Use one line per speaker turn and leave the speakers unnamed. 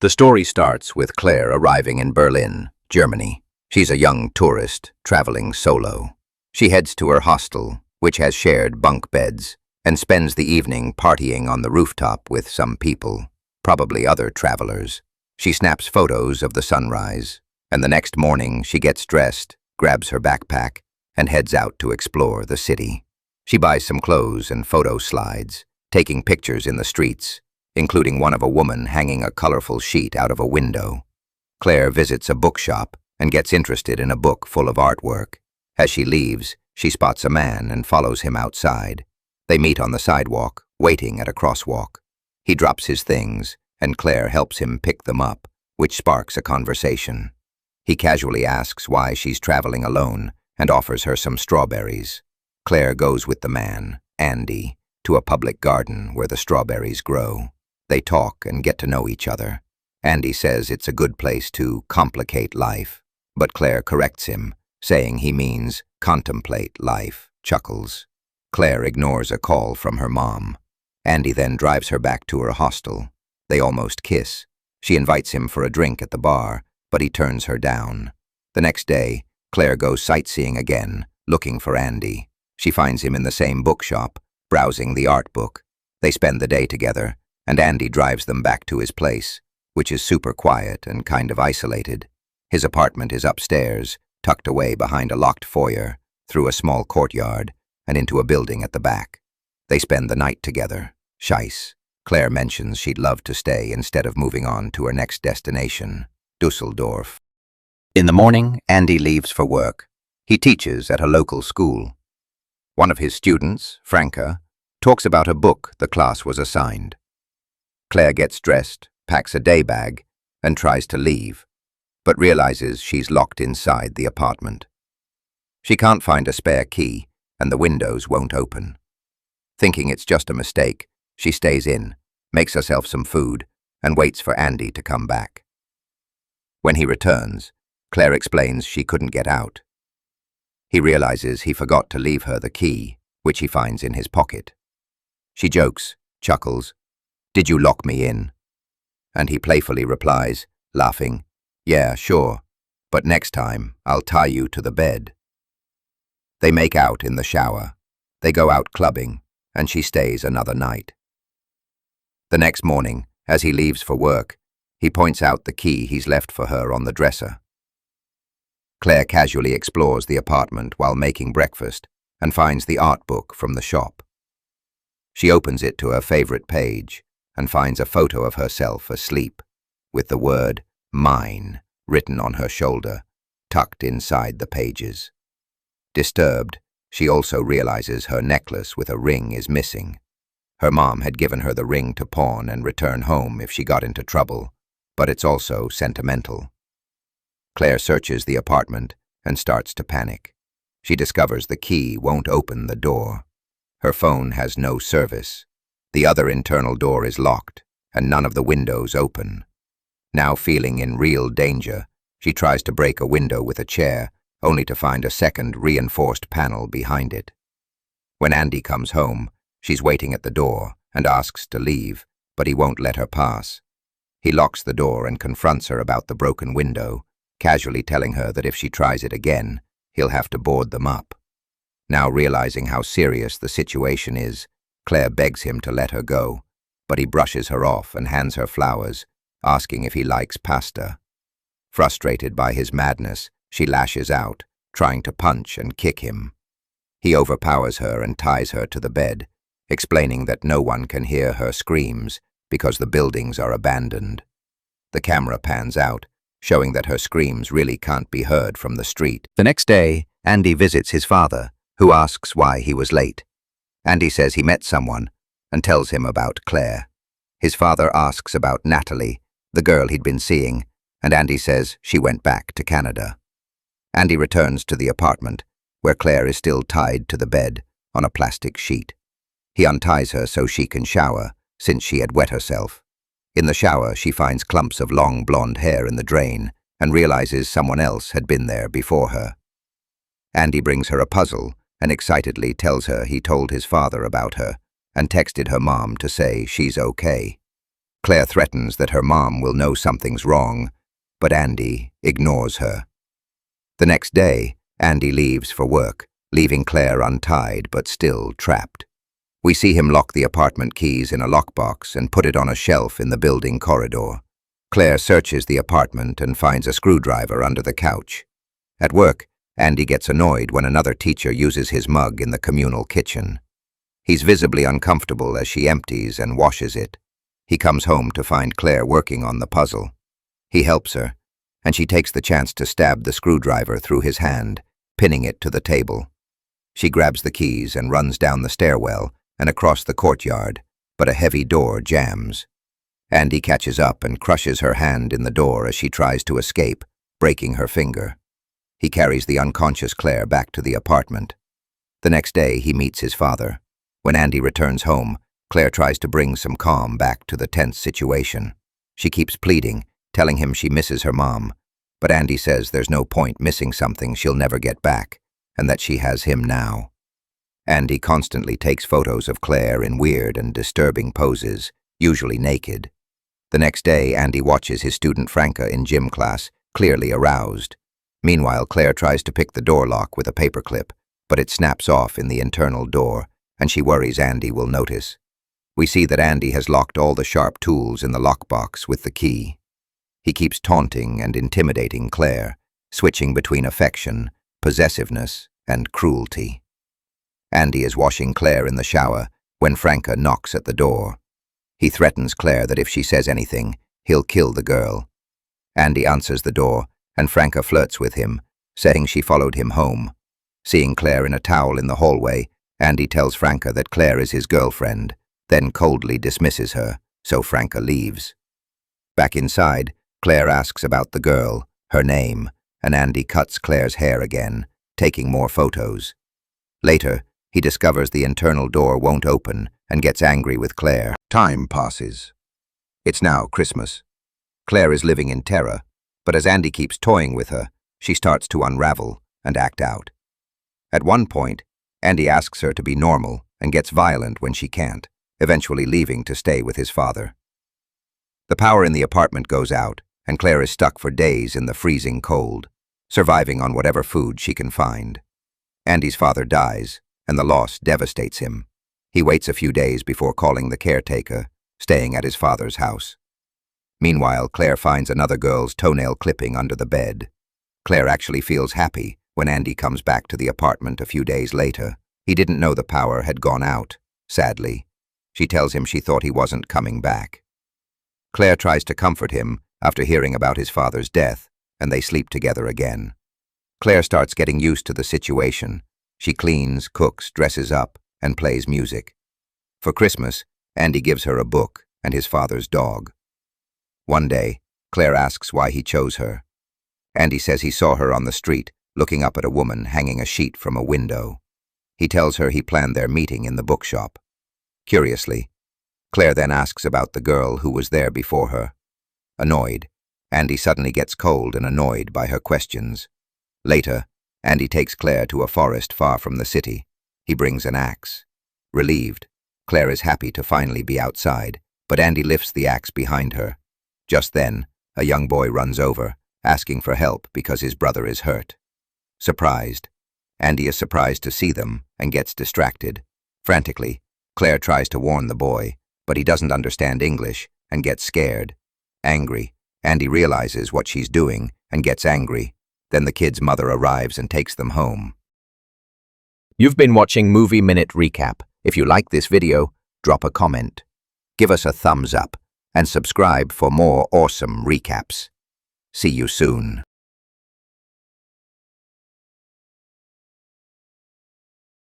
The story starts with Claire arriving in Berlin, Germany. She's a young tourist traveling solo. She heads to her hostel, which has shared bunk beds, and spends the evening partying on the rooftop with some people, probably other travelers. She snaps photos of the sunrise, and the next morning she gets dressed, grabs her backpack, and heads out to explore the city. She buys some clothes and photo slides, taking pictures in the streets, including one of a woman hanging a colorful sheet out of a window. Claire visits a bookshop and gets interested in a book full of artwork. As she leaves, she spots a man and follows him outside. They meet on the sidewalk, waiting at a crosswalk. He drops his things, and Claire helps him pick them up, which sparks a conversation. He casually asks why she's traveling alone and offers her some strawberries. Claire goes with the man, Andy, to a public garden where the strawberries grow. They talk and get to know each other. Andy says it's a good place to complicate life, but Claire corrects him, saying he means contemplate life, chuckles. Claire ignores a call from her mom. Andy then drives her back to her hostel. They almost kiss. She invites him for a drink at the bar, but he turns her down. The next day, Claire goes sightseeing again, looking for Andy. She finds him in the same bookshop, browsing the art book. They spend the day together, and Andy drives them back to his place, which is super quiet and kind of isolated. His apartment is upstairs, tucked away behind a locked foyer, through a small courtyard, and into a building at the back. They spend the night together. Scheiss. Claire mentions she'd love to stay instead of moving on to her next destination, Dusseldorf. In the morning, Andy leaves for work. He teaches at a local school. One of his students, Franca, talks about a book the class was assigned. Claire gets dressed, packs a day bag, and tries to leave, but realizes she's locked inside the apartment. She can't find a spare key, and the windows won't open. Thinking it's just a mistake, she stays in, makes herself some food, and waits for Andy to come back. When he returns, Claire explains she couldn't get out. He realizes he forgot to leave her the key, which he finds in his pocket. She jokes, chuckles, "Did you lock me in?" And he playfully replies, laughing, "Yeah, sure, but next time I'll tie you to the bed." They make out in the shower. They go out clubbing, and she stays another night. The next morning, as he leaves for work, he points out the key he's left for her on the dresser. Claire casually explores the apartment while making breakfast and finds the art book from the shop. She opens it to her favorite page and finds a photo of herself asleep, with the word "mine" written on her shoulder, tucked inside the pages. Disturbed, she also realizes her necklace with a ring is missing. Her mom had given her the ring to pawn and return home if she got into trouble, but it's also sentimental. Claire searches the apartment and starts to panic. She discovers the key won't open the door. Her phone has no service. The other internal door is locked, and none of the windows open. Now feeling in real danger, she tries to break a window with a chair, only to find a second reinforced panel behind it. When Andy comes home, she's waiting at the door and asks to leave, but he won't let her pass. He locks the door and confronts her about the broken window, casually telling her that if she tries it again, he'll have to board them up. Now realizing how serious the situation is, Claire begs him to let her go, but he brushes her off and hands her flowers, asking if he likes pasta. Frustrated by his madness, she lashes out, trying to punch and kick him. He overpowers her and ties her to the bed, explaining that no one can hear her screams because the buildings are abandoned. The camera pans out, showing that her screams really can't be heard from the street. The next day, Andy visits his father, who asks why he was late. Andy says he met someone and tells him about Claire. His father asks about Natalie, the girl he'd been seeing, and Andy says she went back to Canada. Andy returns to the apartment, where Claire is still tied to the bed on a plastic sheet. He unties her so she can shower, since she had wet herself. In the shower, she finds clumps of long blonde hair in the drain and realizes someone else had been there before her. Andy brings her a puzzle and excitedly tells her he told his father about her and texted her mom to say she's okay. Claire threatens that her mom will know something's wrong, but Andy ignores her. The next day, Andy leaves for work, leaving Claire untied but still trapped. We see him lock the apartment keys in a lockbox and put it on a shelf in the building corridor. Claire searches the apartment and finds a screwdriver under the couch. At work, Andy gets annoyed when another teacher uses his mug in the communal kitchen. He's visibly uncomfortable as she empties and washes it. He comes home to find Claire working on the puzzle. He helps her, and she takes the chance to stab the screwdriver through his hand, pinning it to the table. She grabs the keys and runs down the stairwell and across the courtyard, but a heavy door jams. Andy catches up and crushes her hand in the door as she tries to escape, breaking her finger. He carries the unconscious Claire back to the apartment. The next day, he meets his father. When Andy returns home, Claire tries to bring some calm back to the tense situation. She keeps pleading, telling him she misses her mom, but Andy says there's no point missing something she'll never get back, and that she has him now. Andy constantly takes photos of Claire in weird and disturbing poses, usually naked. The next day, Andy watches his student Franca in gym class, clearly aroused. Meanwhile, Claire tries to pick the door lock with a paperclip, but it snaps off in the internal door, and she worries Andy will notice. We see that Andy has locked all the sharp tools in the lockbox with the key. He keeps taunting and intimidating Claire, switching between affection, possessiveness, and cruelty. Andy is washing Claire in the shower when Franca knocks at the door. He threatens Claire that if she says anything, he'll kill the girl. Andy answers the door, and Franca flirts with him, saying she followed him home. Seeing Claire in a towel in the hallway, Andy tells Franca that Claire is his girlfriend, then coldly dismisses her, so Franca leaves. Back inside, Claire asks about the girl, her name, and Andy cuts Claire's hair again, taking more photos. Later, he discovers the internal door won't open and gets angry with Claire. Time passes. It's now Christmas. Claire is living in terror, but as Andy keeps toying with her, she starts to unravel and act out. At one point, Andy asks her to be normal and gets violent when she can't, eventually leaving to stay with his father. The power in the apartment goes out, and Claire is stuck for days in the freezing cold, surviving on whatever food she can find. Andy's father dies, and the loss devastates him. He waits a few days before calling the caretaker, staying at his father's house. Meanwhile, Claire finds another girl's toenail clipping under the bed. Claire actually feels happy when Andy comes back to the apartment a few days later. He didn't know the power had gone out, sadly. She tells him she thought he wasn't coming back. Claire tries to comfort him after hearing about his father's death, and they sleep together again. Claire starts getting used to the situation. She cleans, cooks, dresses up, and plays music. For Christmas, Andy gives her a book and his father's dog. One day, Claire asks why he chose her. Andy says he saw her on the street, looking up at a woman hanging a sheet from a window. He tells her he planned their meeting in the bookshop. Curiously, Claire then asks about the girl who was there before her. Annoyed, Andy suddenly gets cold and annoyed by her questions. Later, Andy takes Claire to a forest far from the city. He brings an axe. Relieved, Claire is happy to finally be outside, but Andy lifts the axe behind her. Just then, a young boy runs over, asking for help because his brother is hurt. Surprised, Andy is surprised to see them and gets distracted. Frantically, Claire tries to warn the boy, but he doesn't understand English and gets scared. Angry, Andy realizes what she's doing and gets angry. Then the kid's mother arrives and takes them home. You've been watching Movie Minute Recap. If you like this video, drop a comment, give us a thumbs up, and subscribe for more awesome recaps. See you soon.